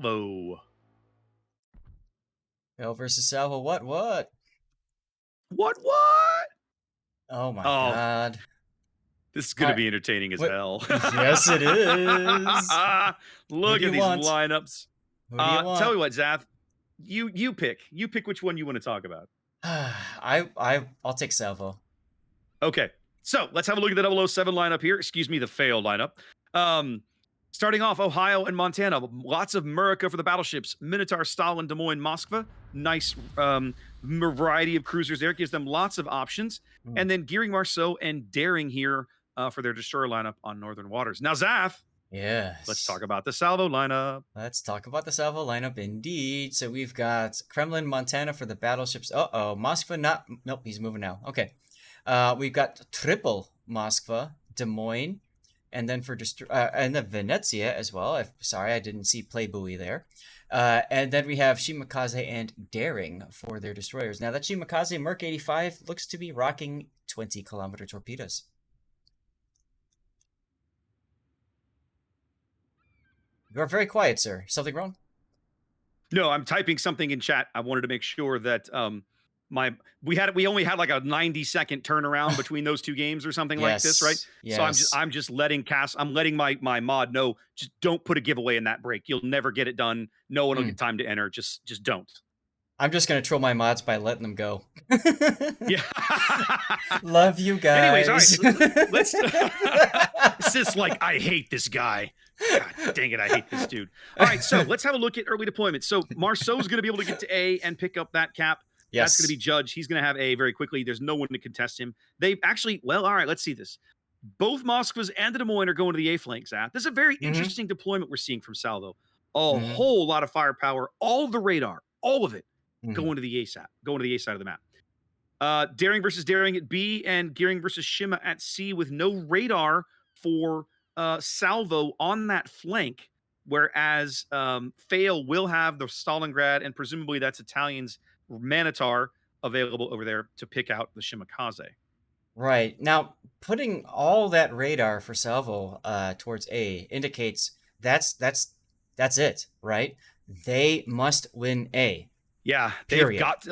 Salvo. Fail versus Salvo. What? What? Oh my Oh, God. this is going to Hi. be entertaining as What? hell. Yes, it is. Who Look do at you these want? lineups. Who do you Tell want? me what, Zath. You pick. You pick which one you want to talk about. I'll take Salvo. Okay, so let's have a look at the 007 lineup here. Excuse me, the failed lineup. Um, Starting off, Ohio and Montana. Lots of Murica for the battleships. Minotaur, Stalin, Des Moines, Moskva. Nice variety of cruisers there. Gives them lots of options. Mm. And then Gearing, Marceau, and Daring here for their destroyer lineup on Northern Waters. Now, Zath, let's Yes. talk about the Salvo lineup. Let's talk about the Salvo lineup indeed. So we've got Kremlin, Montana for the battleships. Uh-oh, Moskva not... Nope, he's moving now. Okay. We've got triple Moskva, Des Moines, and then for and then Venezia as well. Sorry, I didn't see play buoy there. And then we have Shimakaze and Daring for their destroyers. Now that Shimakaze Merc 85 looks to be rocking 20-kilometer torpedoes. You are very quiet, sir. Something wrong? No, I'm typing something in chat. I wanted to make sure that we only had like a 90-second turnaround between those two games or something like this, right? Yes. So I'm just letting my mod know, just don't put a giveaway in that break. You'll never get it done. No one will get time to enter. Just don't. I'm just gonna troll my mods by letting them go. Yeah. Love you guys. Anyways, all right. Let's. It's just like, I hate this guy. God dang it, I hate this dude. All right, so let's have a look at early deployment. So Marceau's going to be able to get to A and pick up that cap. Yes. That's going to be Judge. He's going to have A very quickly. There's no one to contest him. They actually, well, all right, let's see this. Both Moskvas and the Des Moines are going to the A flanks. This is a very interesting deployment we're seeing from Salvo. A whole lot of firepower, all of the radar, all of it going to the A side of the map. Daring versus Daring at B and Gearing versus Shima at C with no radar for Salvo on that flank, whereas Fail will have the Stalingrad, and presumably that's Italian's Manitar available over there to pick out the Shimakaze. Right. Now, putting all that radar for Salvo towards A indicates that's it, right? They must win A. Yeah, they've got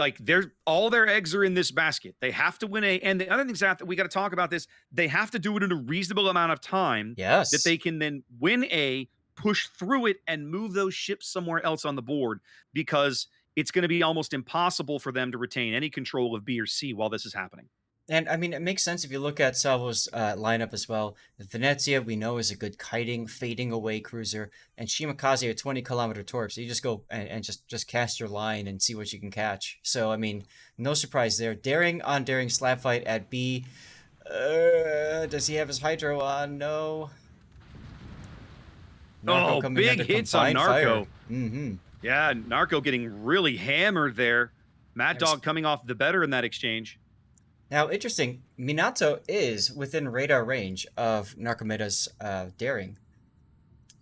all their eggs are in this basket. They have to win A. And the other thing is that we got to talk about this. They have to do it in a reasonable amount of time. Yes. That they can then win A, push through it, and move those ships somewhere else on the board, because it's going to be almost impossible for them to retain any control of B or C while this is happening. And I mean, it makes sense if you look at Salvo's lineup as well. Venezia, we know, is a good kiting, fading away cruiser, and Shimakaze, a 20-kilometer torp. So you just go and just cast your line and see what you can catch. So I mean, no surprise there. Daring on Daring slap fight at B. Does he have his hydro on? No. Narco big hits on Narco. Yeah, Narco getting really hammered there. Mad Dog coming off the better in that exchange. Now, interesting, Minato is within radar range of Narcomeda's Daring.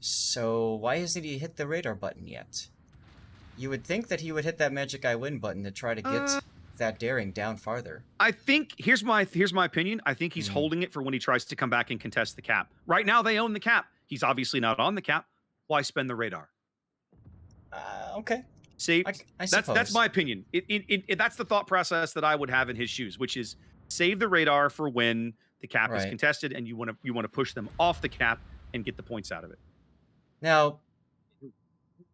So why hasn't he hit the radar button yet? You would think that he would hit that Magic I Win button to try to get that Daring down farther. I think, here's my opinion. I think he's holding it for when he tries to come back and contest the cap. Right now, they own the cap. He's obviously not on the cap. Why spend the radar? Okay. See, I suppose. That's my opinion. That's the thought process that I would have in his shoes, which is save the radar for when the cap is contested, and you want to push them off the cap and get the points out of it. Now,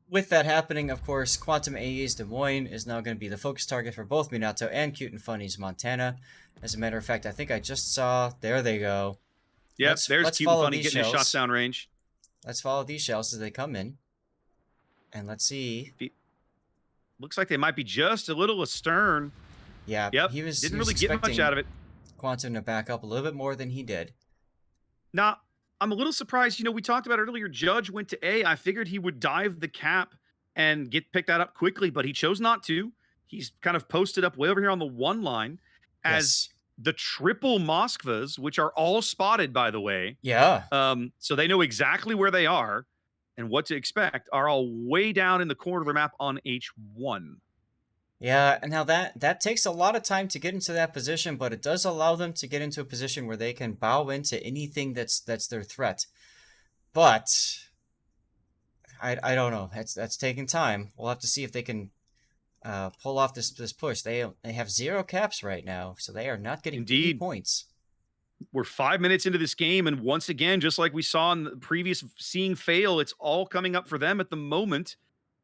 with that happening, of course, Quantum AE's Des Moines is now going to be the focus target for both Minato and Cute and Funny's Montana. As a matter of fact, I think I just saw. There they go. Yep, there's Cute and Funny getting his shots down range. Let's follow these shells as they come in, and let's see. Looks like they might be just a little astern. Yeah. Yep. He didn't really get much out of it. Quantum to back up a little bit more than he did. Now, I'm a little surprised. You know, we talked about earlier, Judge went to A. I figured he would dive the cap and pick that up quickly, but he chose not to. He's kind of posted up way over here on the 1 line as the triple Moskvas, which are all spotted, by the way. Yeah. So they know exactly where they are and what to expect, are all way down in the corner of the map on H1. Yeah, and now that takes a lot of time to get into that position, but it does allow them to get into a position where they can bow into anything that's their threat. But I don't know. That's taking time. We'll have to see if they can pull off this push. They have 0 caps right now, so they are not getting any Indeed. points. We're 5 minutes into this game, and once again, just like we saw in the previous seeing fail, it's all coming up for them at the moment.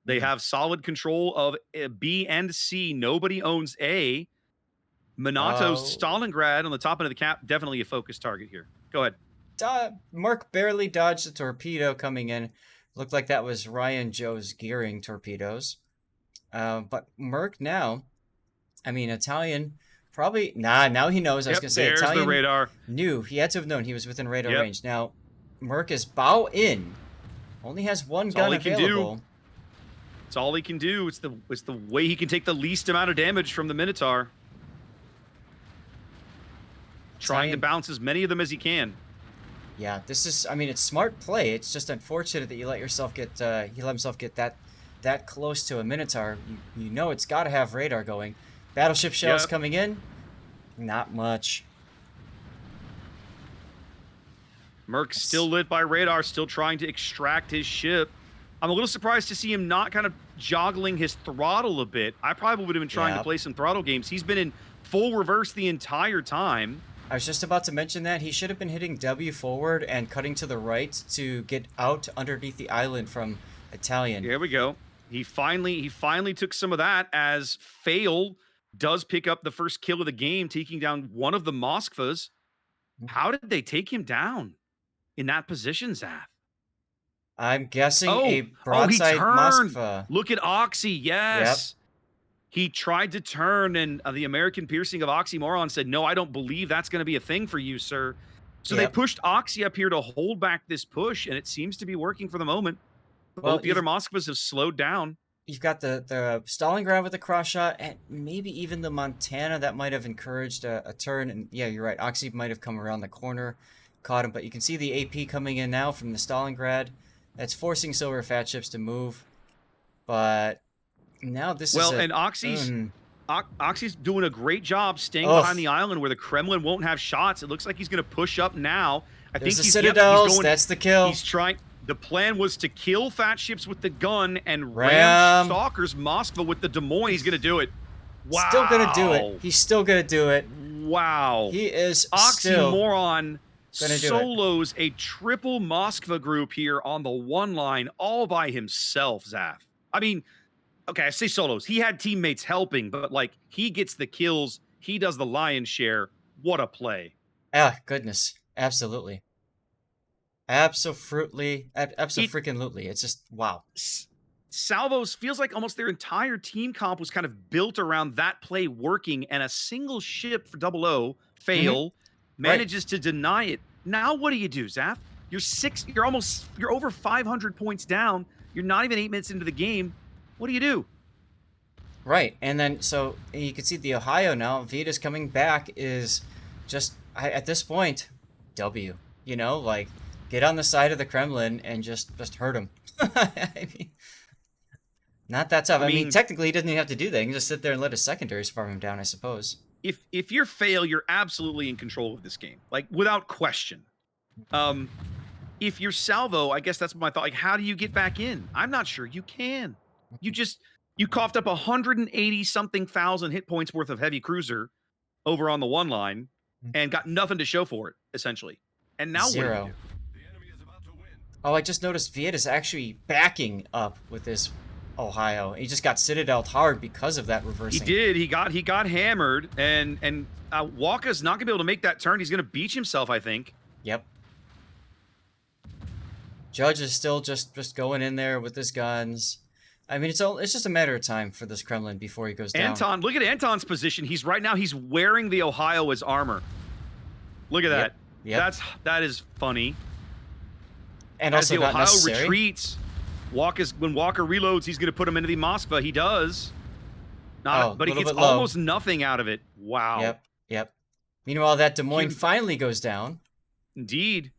They have solid control of B and C. Nobody owns A. Minato's Oh, Stalingrad on the top end of the cap, definitely a focus target here. Go ahead. Mark barely dodged the torpedo coming in. Looked like that was Ryan Joe's gearing torpedoes. But Merc now, I mean, Italian probably, now he knows. I was Yep, going to say, there's the Italian radar. knew. He had to have known he was within radar Yep. range. Now, Merc is bow in. Only has one That's all gun he can available. do. It's all he can do. It's the way he can take the least amount of damage from the Minotaur. Trying to bounce as many of them as he can. Yeah, this is, I mean, it's smart play. It's just unfortunate that you let yourself get, he let himself get that close to a Minotaur. You know it's got to have radar going. Battleship shells Yep. coming in. Not much. Merc's still lit by radar, still trying to extract his ship. I'm a little surprised to see him not kind of joggling his throttle a bit. I probably would have been trying to play some throttle games. He's been in full reverse the entire time. I was just about to mention that. He should have been hitting W forward and cutting to the right to get out underneath the island from Italian. Here we go. He finally took some of that as Fail does pick up the first kill of the game, taking down one of the Moskvas. How did they take him down in that position, Zath? I'm guessing a broadside he turned. Moskva. Look at Oxy. Yes. Yep. He tried to turn, and the American piercing of Oxymoron said, "No, I don't believe that's going to be a thing for you, sir." So they pushed Oxy up here to hold back this push, and it seems to be working for the moment. Both the other Moskvas have slowed down. You've got the Stalingrad with the cross shot, and maybe even the Montana that might have encouraged a turn. And yeah, you're right. Oxy might have come around the corner, caught him. But you can see the AP coming in now from the Stalingrad. That's forcing Silver Fat Ships to move. But now this is and Oxy's doing a great job staying behind the island where the Kremlin won't have shots. It looks like he's going to push up now. I think he's Citadels. He's going, that's the kill. He's trying. The plan was to kill Fat Ships with the gun and ram Stalker's Moskva with the Des Moines. He's going to do it. Wow. Still going to do it. He's still going to do it. Wow. He is Oxymoron solos a triple Moskva group here on the one line all by himself, Zaf. I mean, okay, I say solos. He had teammates helping, but like he gets the kills. He does the lion's share. What a play. Ah, goodness. Absolutely. Absolutely. It's just, wow. Salvo's feels like almost their entire team comp was kind of built around that play working, and a single ship for 00, Fail, manages to deny it. Now what do you do, Zaf? You're over 500 points down. You're not even 8 minutes into the game. What do you do? Right, and then, so, you can see the Ohio now, Vita's coming back is just, at this point, W. You know, like, get on the side of the Kremlin and just hurt him. I mean, not that tough. I mean, technically, he doesn't even have to do that. He can just sit there and let his secondaries farm him down, I suppose. If you're Fail, you're absolutely in control of this game, like without question. If you're Salvo, I guess that's my thought. Like, how do you get back in? I'm not sure you can. You coughed up 180 something thousand hit points worth of heavy cruiser over on the one line and got nothing to show for it, essentially. And now 0. what do you do? Oh, I just noticed Vieta's actually backing up with this Ohio. He just got citadeled hard because of that reversing. He did. He got hammered, and Waka's not gonna be able to make that turn. He's gonna beach himself, I think. Yep. Judge is still just going in there with his guns. I mean, it's just a matter of time for this Kremlin before he goes down. Look at Anton's position. He's wearing the Ohio as armor. Look at that. Yep. That is funny. And as also the Ohio necessary. Retreats, when Walker reloads, he's going to put him into the Moskva. He does. But he gets almost nothing out of it. Wow. Yep. Meanwhile, that Des Moines finally goes down. Indeed.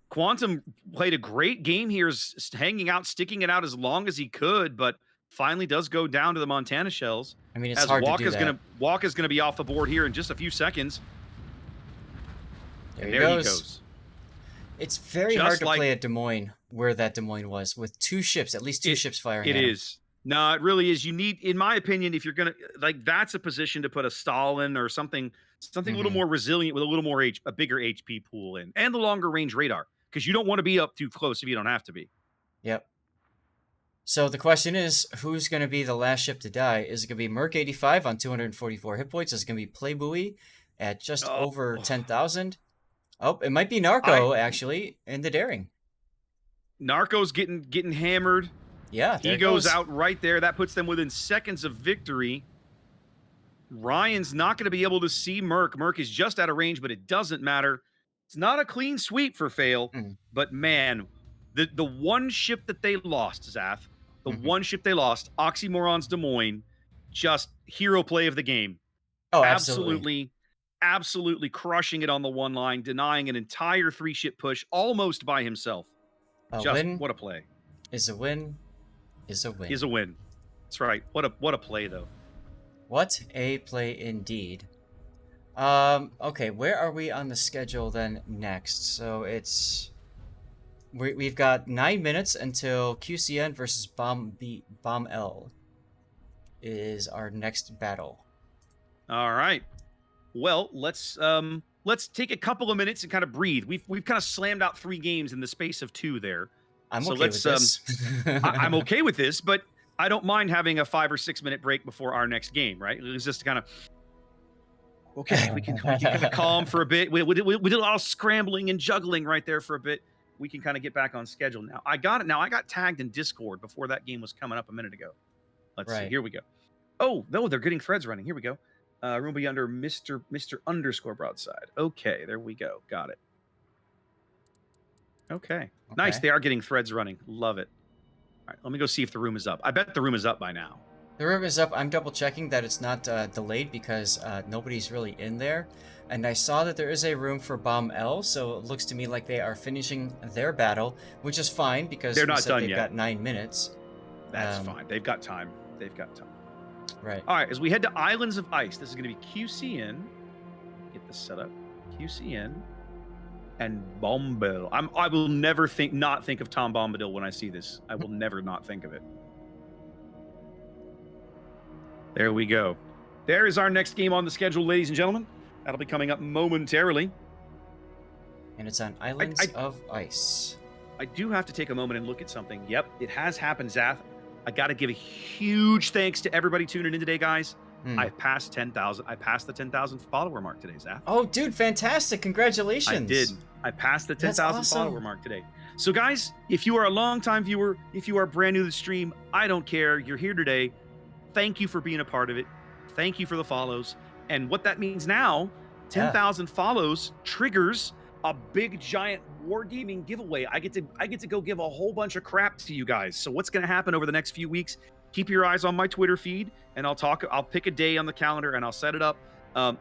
Quantum played a great game here, hanging out, sticking it out as long as he could, but finally does go down to the Montana shells. I mean, it's hard to do that. Waka's going to be off the board here in just a few seconds. There he goes. It's very hard to play at Des Moines where that Des Moines was with two ships, at least two It ships firing it at him. is. No, it really is. You need, in my opinion, if you're gonna like, that's a position to put a Stalin or something a little Hmm. more resilient with a little more a bigger HP pool in, and the longer range radar, because you don't want to be up too close if you don't have to be. Yep. So the question is, who's going to be the last ship to die? Is it going to be Merc 85 on 244 hit points? Is it going to be Play Buoy at just Oh, over 10,000? Oh, it might be I Narco actually in the Daring. Narco's getting hammered. Yeah, there He it goes goes. out right there. That puts them within seconds of victory. Ryan's not going to be able to see Merc. Merc is just out of range, but it doesn't matter. It's not a clean sweep for Fail, Mm. but man, the one ship that they lost, Zath, the Hmm. one ship they lost, Oxymorons Des Moines, just hero play of the game. Oh, absolutely. Absolutely, absolutely crushing it on the one line, denying an entire 3-ship push almost by himself. A Just win what a play. is a win is a win. Is a win. That's right. What a play though. What a play indeed. Okay, where are we on the schedule then next? So we've got 9 minutes until QCN versus Bomb L is our next battle. All right. Well, let's take a couple of minutes and kind of breathe. We've kind of slammed out 3 games in the space of 2 there. I'm So okay with let's this. I'm okay with this, but I don't mind having a 5 or 6 minute break before our next game, right? It's just kind of okay, we can kind of calm for a bit. We did a lot of scrambling and juggling right there for a bit. We can kind of get back on schedule now. I got it. Now I got tagged in Discord before that game was coming up a minute ago. Let's see. Right. Here we go. Oh, no, they're getting threads running. Here we go. Room be under Mr. underscore broadside. Okay, there we go. Got it. Okay. Nice. Okay. They are getting threads running. Love it. All right, let me go see if the room is up. I bet the room is up by now. The room is up. I'm double checking that it's not delayed because nobody's really in there. And I saw that there is a room for Bomb L, so it looks to me like they are finishing their battle, which is fine because They're we not said done they've yet. got 9 minutes. That's fine. They've got time. They've got time. Right. All right, as we head to Islands of Ice, this is going to be QCN. Get this set up. QCN and Bombadil. I will never not think of Tom Bombadil when I see this. I will never not think of it. There we go. There is our next game on the schedule, ladies and gentlemen. That'll be coming up momentarily. And it's on Islands of Ice. I do have to take a moment and look at something. Yep, it has happened, Zath. I got to give a huge thanks to everybody tuning in today, guys. I passed 10,000. I passed the 10,000 follower mark today, Zath. Oh, dude, fantastic. Congratulations. I did. I passed the That's 10,000 awesome. follower mark today. So, guys, if you are a longtime viewer, if you are brand new to the stream, I don't care. You're here today. Thank you for being a part of it. Thank you for the follows. And what that means now, 10,000 follows triggers a big giant wargaming giveaway. I get to go give a whole bunch of crap to you guys. So what's going to happen over the next few weeks? Keep your eyes on my Twitter feed, and I'll pick a day on the calendar and I'll set it up.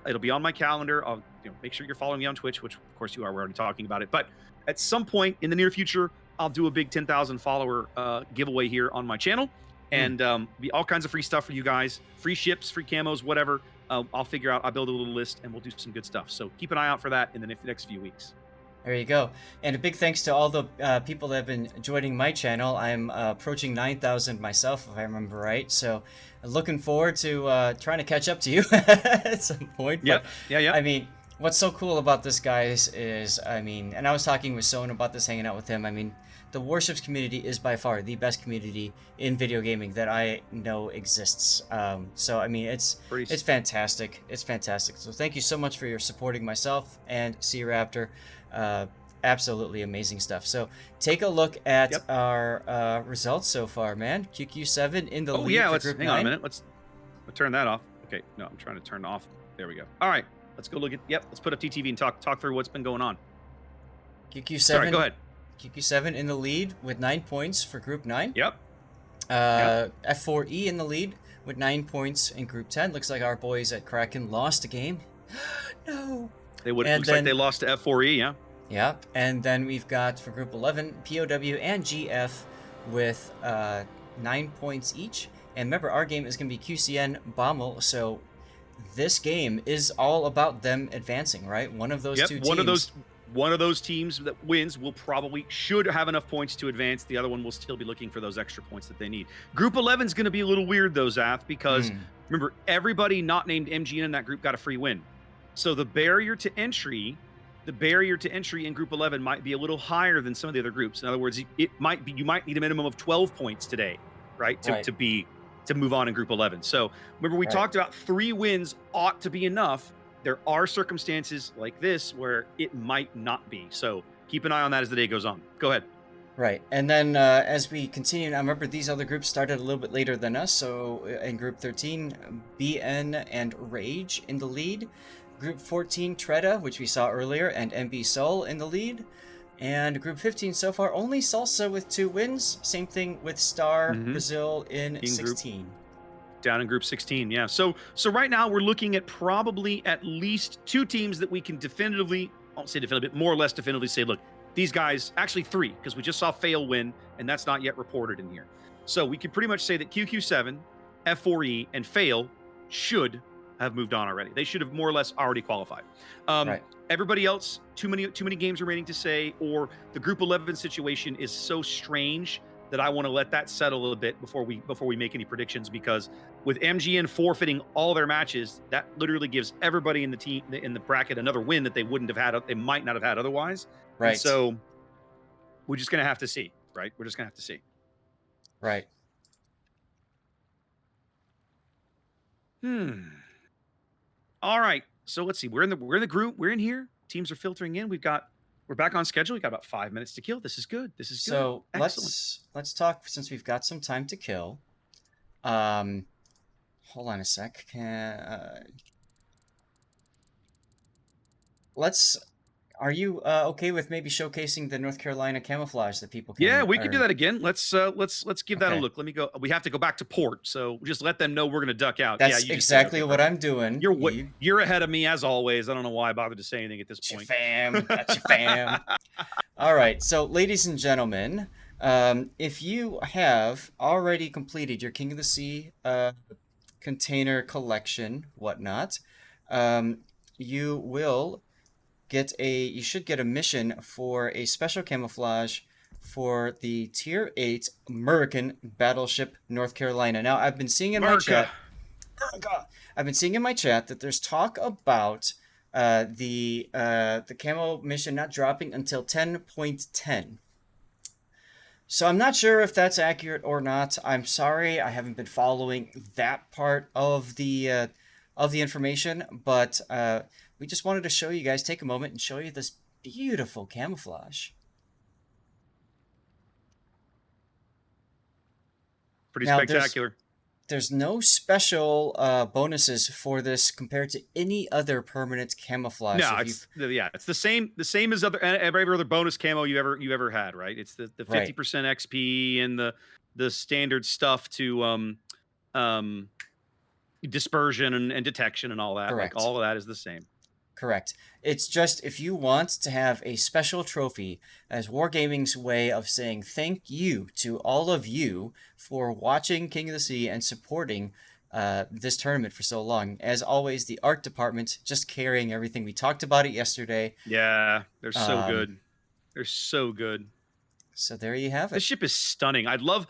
It'll be on my calendar. I'll make sure you're following me on Twitch, which of course you are. We're already talking about it. But at some point in the near future, I'll do a big 10,000 follower giveaway here on my channel, and be all kinds of free stuff for you guys, free ships, free camos, whatever. I'll figure out. I'll build a little list, and we'll do some good stuff. So keep an eye out for that in the next few weeks. There you go. And a big thanks to all the people that have been joining my channel. I'm approaching 9,000 myself, if I remember right. So looking forward to trying to catch up to you at some point. Yep. But, Yeah. I mean, what's so cool about this, guys, is, and I was talking with Son about this, hanging out with him. The Warships community is by far the best community in video gaming that I know exists. It's fantastic. It's fantastic. So thank you so much for your supporting myself and Sea Raptor. Absolutely amazing stuff. So take a look at our results so far, man. QQ7 in the lead for Group 9. Hang on a minute. Let's turn that off. Okay, no, I'm trying to turn it off. There we go. All right, let's go look at. Let's put up TTV and talk through what's been going on. QQ7. Sorry, go ahead. QQ7 in the lead with 9 points for Group 9. Yep. F4E in the lead with 9 points in Group 10. Looks like our boys at Kraken lost a game. No. Looks like they lost to F4E, yeah. Yep. And then we've got for Group 11, POW and GF with 9 points each. And remember, our game is going to be QCN Bommel, so this game is all about them advancing, right? One of those two teams. One of those teams that wins should have enough points to advance. The other one will still be looking for those extra points that they need. Group 11 is going to be a little weird though, Zath, because remember, everybody not named MGN in that group got a free win. So the barrier to entry in Group 11 might be a little higher than some of the other groups. In other words, you might need a minimum of 12 points today, right? To move on in Group 11. So remember, we talked about 3 wins ought to be enough. There are circumstances like this where it might not be. So keep an eye on that as the day goes on. Go ahead. Right. And then as we continue, I remember these other groups started a little bit later than us. So in Group 13, BN and Rage in the lead. Group 14, Treta, which we saw earlier, and MB Soul in the lead. And Group 15 so far, only Salsa with 2 wins. Same thing with Star Brazil in 16. Down in Group 16, yeah. So right now we're looking at probably at least 2 teams that we can definitively, I won't say definitively, but more or less definitively say, look, these guys, actually 3, because we just saw Fail win, and that's not yet reported in here. So we can pretty much say that QQ7, F4E, and Fail should have moved on already. They should have more or less already qualified. Everybody else, too many games remaining to say, or the Group 11 situation is so strange that I want to let that settle a little bit before we make any predictions, because with MGN forfeiting all their matches, that literally gives everybody in the bracket another win that they might not have had otherwise. Right. And so we're just gonna have to see, right? We're just gonna have to see. Right. All right. So let's see. We're in the group. We're in here. Teams are filtering in. We're back on schedule. We got about 5 minutes to kill. This is good. So let's talk, since we've got some time to kill. Hold on a sec. Are you okay with maybe showcasing the North Carolina camouflage that people can? Yeah, we can do that again. Let's give that a look. Let me go. We have to go back to port, so just let them know we're going to duck out. That's exactly what I'm doing. You're ahead of me as always. I don't know why I bothered to say anything at this point. Got you, fam. All right, so ladies and gentlemen, if you have already completed your King of the Sea container collection, whatnot, you should get a mission for a special camouflage for the Tier 8 American battleship North Carolina. Now, I've been seeing in my chat that there's talk about the camo mission not dropping until 10.10. So I'm not sure if that's accurate or not. I'm sorry, I haven't been following that part of the information, but we just wanted to show you guys, take a moment and show you this beautiful camouflage. Pretty spectacular. There's no special bonuses for this compared to any other permanent camouflage. No, it's the same as every other bonus camo you ever had, right? It's the 50% XP and the standard stuff to dispersion and detection and all that. Correct. Like all of that is the same. Correct. It's just, if you want to have a special trophy as Wargaming's way of saying thank you to all of you for watching King of the Sea and supporting this tournament for so long. As always, the art department just carrying everything. We talked about it yesterday. Yeah, they're so good. They're so good. So there you have it. The ship is stunning. What I love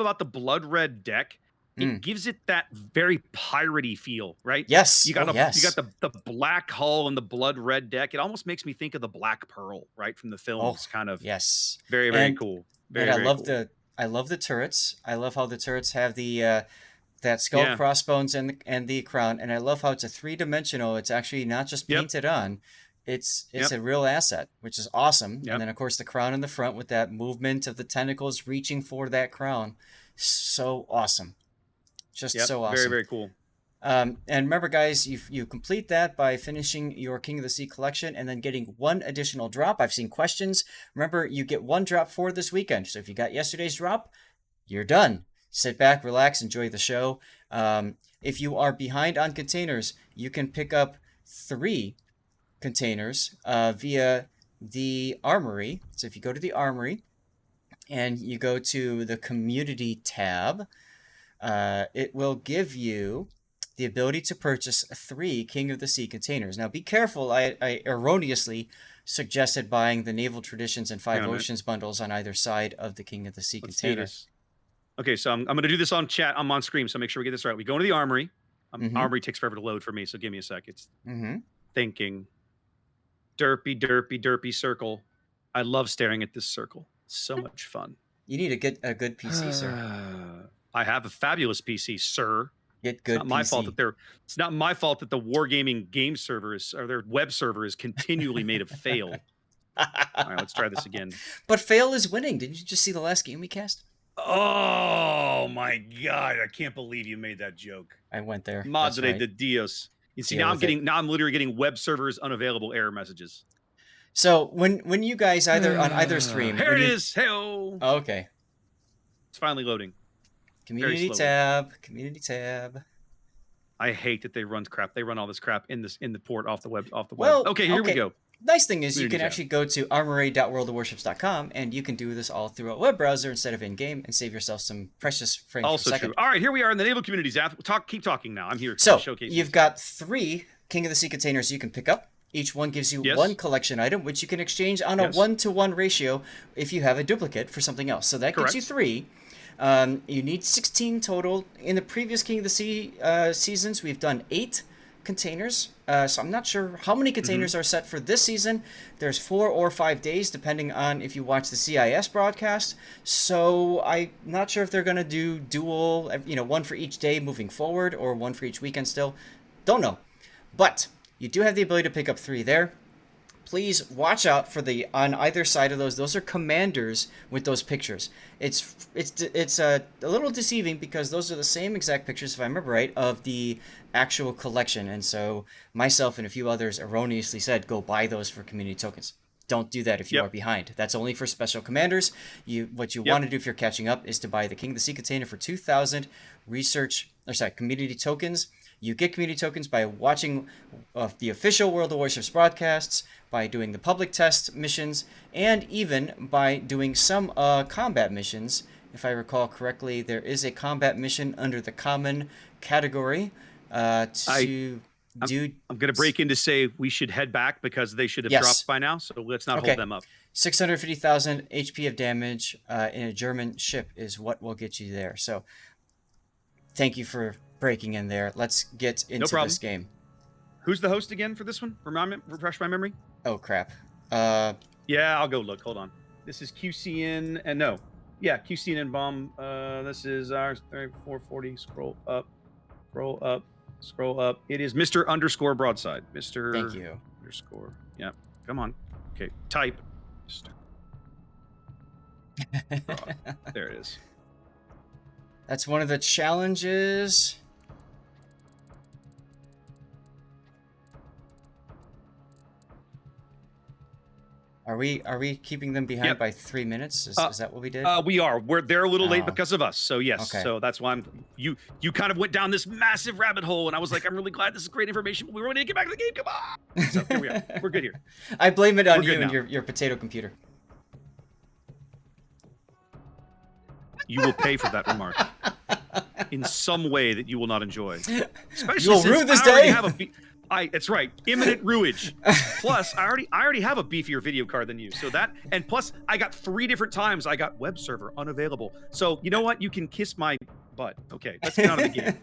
about the blood red deck? It gives it that very piratey feel, right? Yes. You got the black hull and the blood red deck. It almost makes me think of the Black Pearl, right, from the films. Kind of. Yes. Very, very cool. I love the turrets. I love how the turrets have the that skull, crossbones, and the crown. And I love how it's a 3-dimensional. It's actually not just painted on. It's a real asset, which is awesome. Yep. And then of course the crown in the front with that movement of the tentacles reaching for that crown. So awesome. So awesome. Very, very cool. And remember, guys, you complete that by finishing your King of the Sea collection and then getting 1 additional drop. I've seen questions. Remember, you get 1 drop for this weekend. So if you got yesterday's drop, you're done. Sit back, relax, enjoy the show. If you are behind on containers, you can pick up 3 containers via the Armory. So if you go to the Armory and you go to the Community tab, it will give you the ability to purchase 3 King of the Sea containers. Now, be careful. I erroneously suggested buying the Naval Traditions and Hang Five on a minute. Oceans bundles on either side of the King of the Sea Let's do container. this. Okay, so I'm going to do this on chat. I'm on screen, so make sure we get this right. We go into the armory. Armory takes forever to load for me, so give me a sec. It's thinking. Derpy, derpy, derpy circle. I love staring at this circle. It's so much fun. You need a good PC, sir. I have a fabulous PC, sir. Get good. It's not my fault that It's not my fault that the Wargaming game server or their web server is continually made of fail. All right, let's try this again. But fail is winning. Didn't you just see the last game we cast? Oh my god! I can't believe you made that joke. I went there. Madre de Dios. You see, now I'm literally getting web servers unavailable error messages. So when you guys on either stream, here it is. Hey-oh. Oh, okay. It's finally loading. Community tab. Community tab. I hate that they run crap. They run all this crap in the port off the web. Well, okay, here we go. Nice thing is you can actually go to armory.worldofwarships.com and you can do this all through a web browser instead of in-game and save yourself some precious frames per second. Also true. All right, here we are in the naval community, Zath. Keep talking now. I'm here to so showcase you've got 3 King of the Sea containers you can pick up. Each one gives you 1 collection item, which you can exchange on a 1-to-1 ratio if you have a duplicate for something else. So that gives you 3. You need 16 total. In the previous King of the Sea seasons, we've done 8 containers. So I'm not sure how many containers are set for this season. There's 4 or 5 days, depending on if you watch the CIS broadcast. So I'm not sure if they're going to do dual, 1 for each day moving forward or 1 for each weekend still. Don't know. But you do have the ability to pick up 3 there. Please watch out for on either side of those. Those are commanders with those pictures. It's a little deceiving because those are the same exact pictures, if I remember right, of the actual collection. And so myself and a few others erroneously said, go buy those for community tokens. Don't do that if you are behind. That's only for special commanders. What you want to do if you're catching up is to buy the King of the Sea container for 2,000 community tokens. You get community tokens by watching the official World of Warships broadcasts, by doing the public test missions, and even by doing some combat missions. If I recall correctly, there is a combat mission under the common category I'm going to break in to say we should head back because they should have dropped by now, so let's not hold them up. 650,000 HP of damage in a German ship is what will get you there. So thank you for breaking in there. Let's get into this game. Who's the host again for this one? Refresh my memory. Oh crap. Yeah, I'll go look. Hold on. This is QCN and QCN bomb. This is our 440. Scroll up. It is Mr. _ Broadside. Mr. Thank you. _ Yeah. Come on. Okay. Type. There it is. That's one of the challenges. Are we keeping them behind by 3 minutes? Is that what we did? We are. They're a little late because of us. So yes. Okay. So that's why you kind of went down this massive rabbit hole, and I was like, I'm really glad this is great information. But we really need to get back to the game. Come on. So here we are. We're good here. I blame it on you and your potato computer. You will pay for that remark in some way that you will not enjoy. Especially You'll since rue this I already day. have that's right, imminent ruinage. Plus, I already have a beefier video card than you. So and plus, I got 3 different times I got web server unavailable. So you know what? You can kiss my butt. Okay, let's get out of the game.